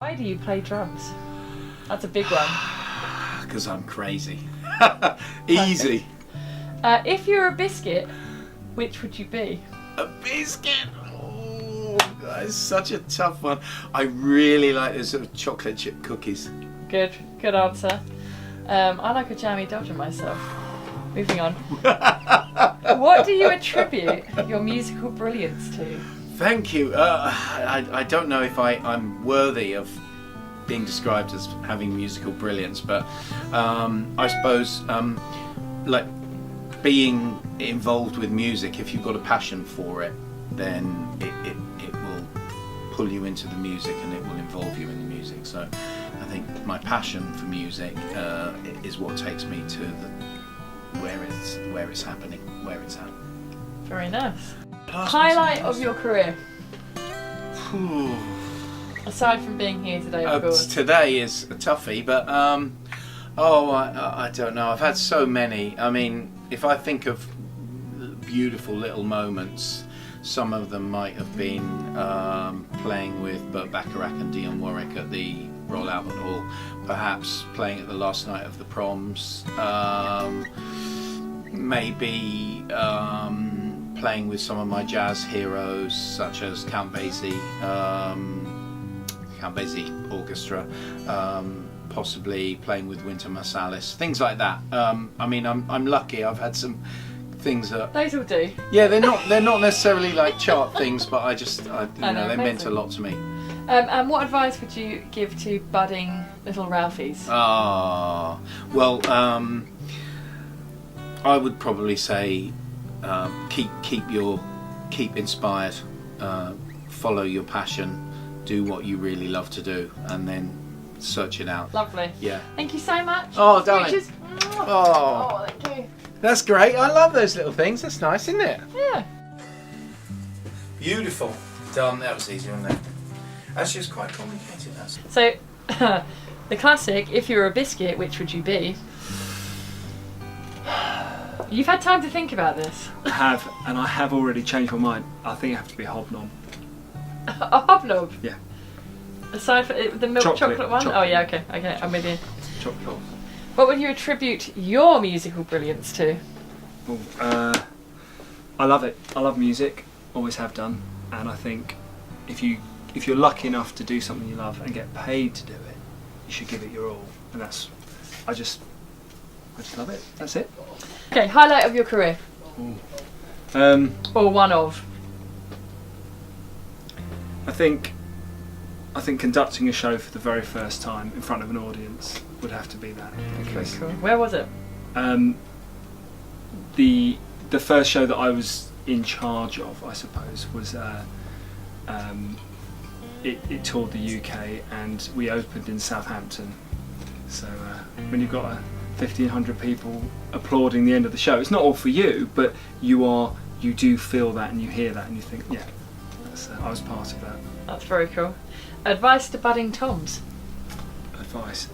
Why do you play drums? That's a big one. Because I'm crazy. Easy. If you're a biscuit, which would you be? A biscuit? Oh, that's such a tough one. I really like those sort of chocolate chip cookies. Good answer. I like a jammy Dodger myself. Moving on. What do you attribute your musical brilliance to? Thank you. I don't know if I'm worthy of being described as having musical brilliance, but I suppose like being involved with music, if you've got a passion for it, then it will pull you into the music and it will involve you in the music. So I think my passion for music is what takes me to where it's happening, where it's at. Very nice. Highlight of your career? Aside from being here today, of course. Today is a toughie, but I don't know. I've had so many. I mean, if I think of beautiful little moments, some of them might have been playing with Burt Bacharach and Dionne Warwick at the Royal Albert Hall, perhaps playing at the last night of the Proms, maybe playing with some of my jazz heroes such as Count Basie Orchestra, possibly playing with Wynton Marsalis, things like that. I mean, I'm lucky. I've had some things that those will do. Yeah, they're not necessarily like chart things, but they meant a lot to me. And what advice would you give to budding little Ralphies? Well, I would probably say keep inspired, follow your passion, do what you really love to do, and then search it out. Lovely. Yeah. Thank you so much. Oh, darling. Oh, thank you. That's great. I love those little things. That's nice, isn't it? Yeah. Beautiful. Done. That was easy, wasn't it? Actually, it's quite complicated. So, the classic, if you were a biscuit, which would you be? You've had time to think about this. I have, and I have already changed my mind. I think I have to be a hobnob. A hobnob? Yeah. Aside from the milk chocolate one? Chocolate. Oh yeah, okay, I'm with you. Chocolate. What would you attribute your musical brilliance to? Well, I love it. I love music, always have done, and I think if you're lucky enough to do something you love and get paid to do it, you should give it your all. And I just love it. That's it. Okay, highlight of your career. Or one of. I think conducting a show for the very first time in front of an audience would have to be that. Okay, cool. Where was it? The first show that I was in charge of, I suppose, was it toured the UK and we opened in Southampton. So when you've got 1,500 people applauding the end of the show, it's not all for you, but you do feel that and you hear that and you think, yeah, I was part of that. That's very cool. Advice to budding toms? Advice.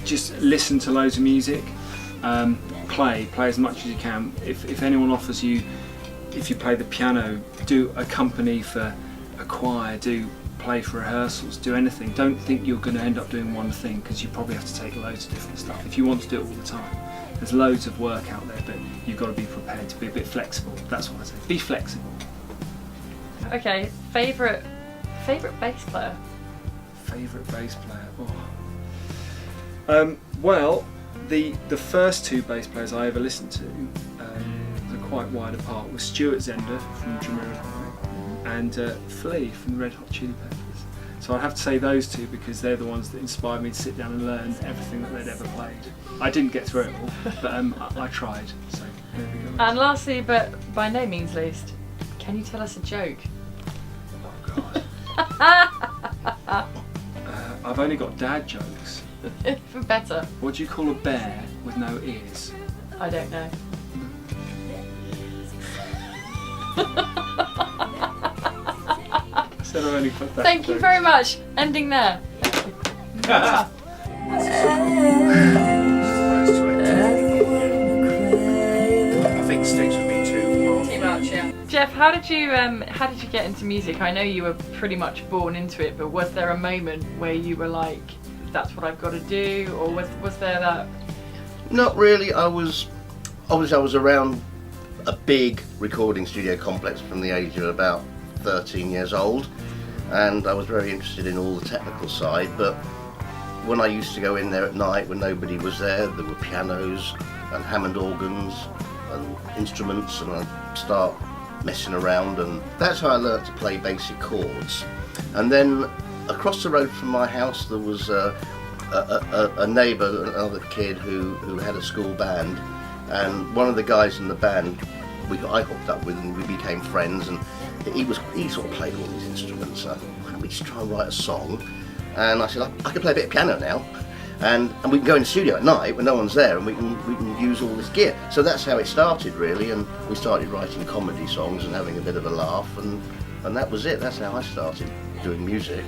Just listen to loads of music. Play as much as you can. If anyone offers you, if you play the piano, do accompany for a choir, do play for rehearsals, do anything. Don't think you're going to end up doing one thing, because you probably have to take loads of different stuff if you want to do it all the time. There's loads of work out there, but you've got to be prepared to be a bit flexible. That's what I say. Be flexible. Okay, favourite bass player? Favourite bass player? Oh. Well, the first two bass players I ever listened to, they're quite wide apart, was Stuart Zender from Jamiroquai and Flea from the Red Hot Chili Peppers. So I'd have to say those two, because they're the ones that inspired me to sit down and learn everything that they'd ever played. I didn't get through it all, but I tried. So there we go. And lastly, but by no means least, can you tell us a joke? Oh God. I've only got dad jokes. For better. What do you call a bear with no ears? I don't know. I said I only put that. Thank you very much. Ending there. I think sticks would be too Too much, yeah. Jeff, how did you get into music? I know you were pretty much born into it, but was there a moment where you were like, that's what I've got to do, or was there that? Not really. I was around a big recording studio complex from the age of about 13 years old, and I was very interested in all the technical side. But when I used to go in there at night when nobody was there were pianos and Hammond organs and instruments, and I'd start messing around, and that's how I learnt to play basic chords. And then across the road from my house there was a neighbour, another kid who had a school band, and one of the guys in the band I hooked up with, and we became friends, and he sort of played all these instruments. So why don't we just try and write a song? And I said, I can play a bit of piano now, and we can go in the studio at night when no one's there, and we can use all this gear. So that's how it started really, and we started writing comedy songs and having a bit of a laugh, and that was it. That's how I started doing music.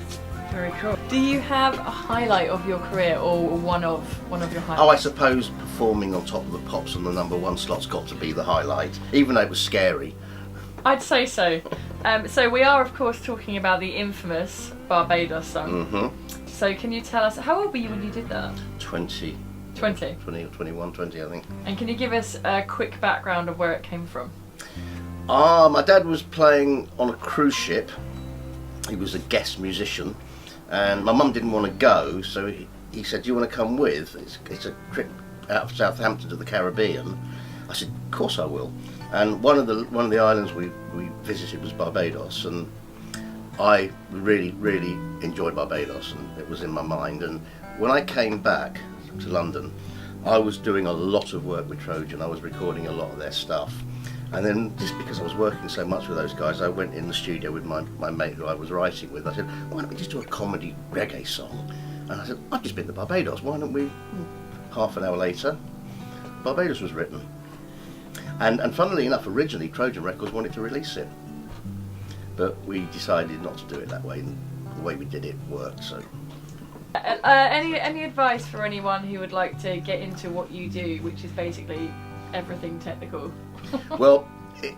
Very cool. Do you have a highlight of your career, or one of your highlights? Oh, I suppose performing on Top of the Pops on the #1 slot's got to be the highlight, even though it was scary. I'd say so. So we are, of course, talking about the infamous Barbados song. Mm-hmm. So can you tell us, how old were you when you did that? 20 or 21, 20 I think. And can you give us a quick background of where it came from? My dad was playing on a cruise ship. He was a guest musician, and my mum didn't want to go, so he said, do you want to come with? It's a trip out of Southampton to the Caribbean. I said, of course I will. And one of the islands we visited was Barbados, and I really enjoyed Barbados, and it was in my mind. And when I came back to London, I was doing a lot of work with Trojan. I was recording a lot of their stuff, and then just because I was working so much with those guys, I went in the studio with my mate who I was writing with. I said, why don't we just do a comedy reggae song? And I said, I've just been to Barbados, why don't we? Half an hour later, Barbados was written. And funnily enough, originally Trojan Records wanted to release it, but we decided not to do it that way, and the way we did it worked. So, any advice for anyone who would like to get into what you do, which is basically everything technical? well,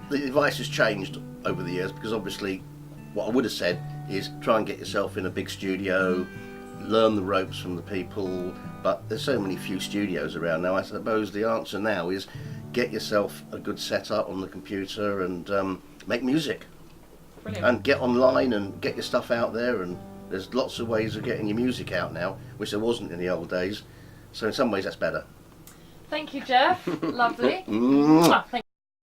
the advice has changed over the years, because obviously what I would have said is try and get yourself in a big studio, learn the ropes from the people, but there's so many few studios around now. I suppose the answer now is get yourself a good setup on the computer and make music. Brilliant. And get online and get your stuff out there, and there's lots of ways of getting your music out now, which there wasn't in the old days, so in some ways that's better. Thank you, Jeff. Lovely. Mwah. Thank